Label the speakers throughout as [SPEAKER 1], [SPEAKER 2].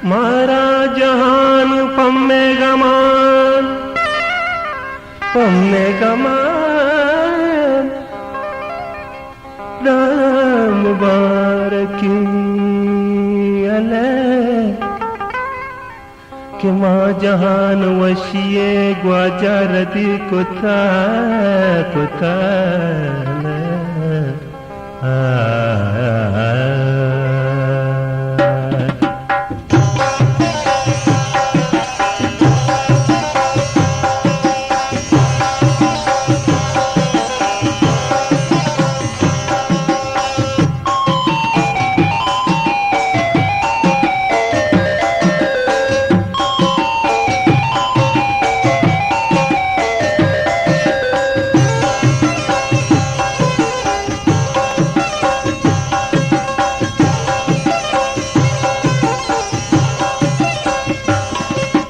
[SPEAKER 1] मारा जहान पम्मे गमान राम मुबारकी अले कि माँ जहान वशिए ग्वाजा रदी कुता कुता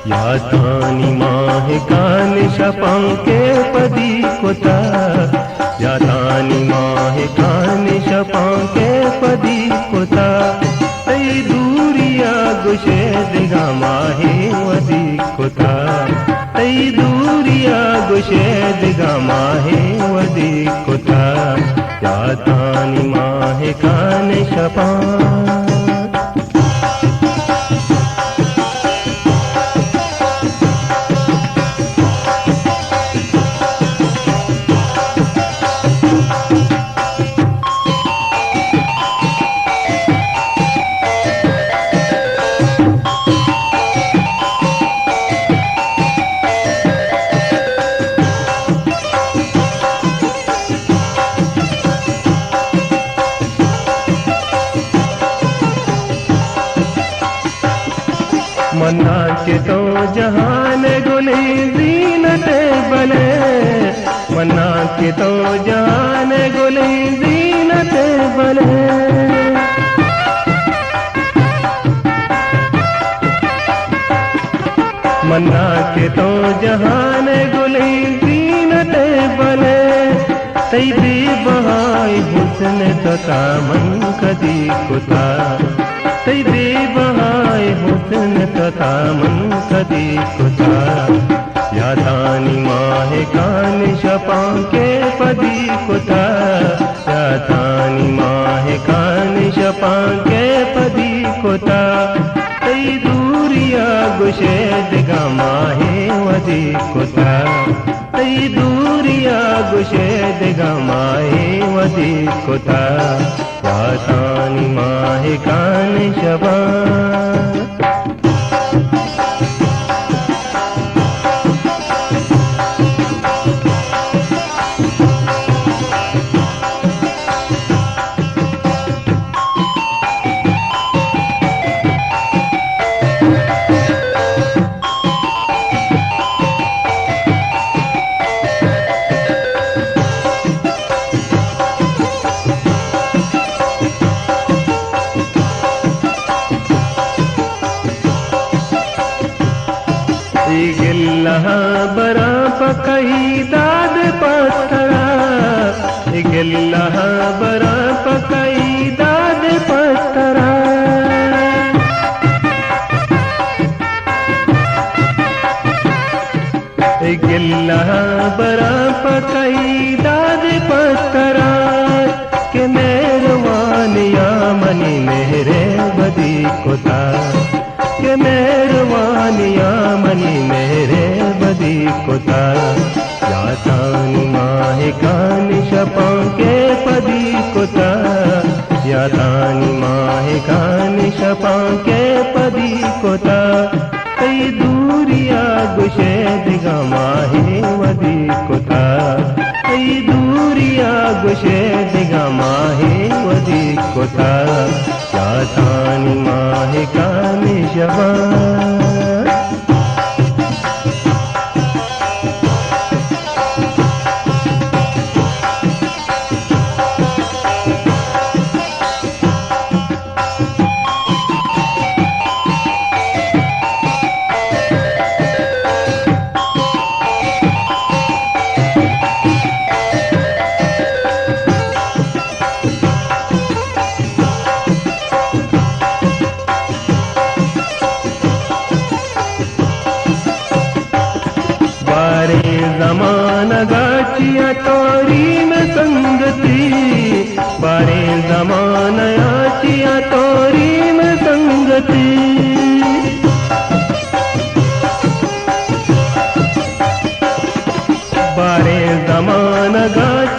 [SPEAKER 1] यादानी माह कान शपां के पदी कुता यादानी माह कान शपां के पदी कुता तई दूरिया गुशे दिगा माहे वदी कुता तई दूरिया गुशे दिगा माहे वदी कुता यादानी माह कान शपां मन्ना के तो जहान गुले जीनत बले मन्ना के तो जहान गुले जीनत बले मन्ना के तो जहान गुले जीनत बले तई दे बहाई हुस्न तथा मन कदी कुता तई दे बहाय हुस्न तथा मन कदी कुता यादानी माह कान शपां के पदी कुता यादानी माह कान शपां के पदी कुता तई दूरिया गुशे दिगा माहे वदी कुता तई दूरिया गुशे दिगा माहे वदी कुता यादानी माह कान शपां गिल्ला बरा पकई दाद पत्थरा गिल्ला बरा पकई दाद पत्थरा गिल्ला बरा पकई दाद पत्थरा के मेहरबानिया मनी मेरे बदी कुता के मेहरबानिया मनी मेरे बदी कुता यादानी माह कान शपां के पदी कुता यादानी माह कान शपां के पदी कुता कई दूरिया गुशे दिगा माहे वदी कुता कई दूरिया गुशे दिगा माहे वदी कुता यादानी माह कान शपां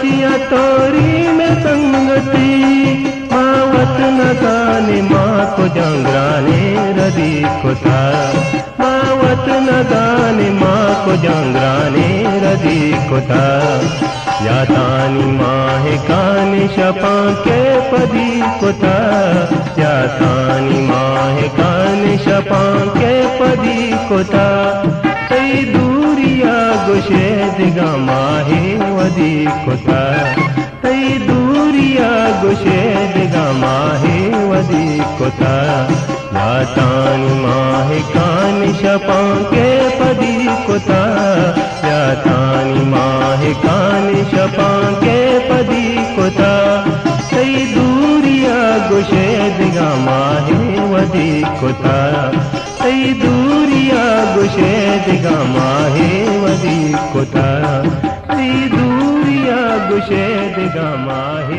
[SPEAKER 1] जिया तोरी में संगती मावत न दाने माँ को जांगराने रदी को था मावत न दाने माँ को जांगराने रदी को था या तानी माँ है कान शपा के पदी को था या तानी माँ है कान शपा के पदी को था कई दूरिया गुशेद गमा है वदी को था कई दूरिया गुशेद गमा है वदी को था या तानी माँ है कान शपा के पदी को था या तानी माँ है कान शपा के पदी को था कई दूरिया गुशेद गमा है वदी को था कई दूरिया गुशेद गमा है वदी को था कई दूरिया गुशेद गमा है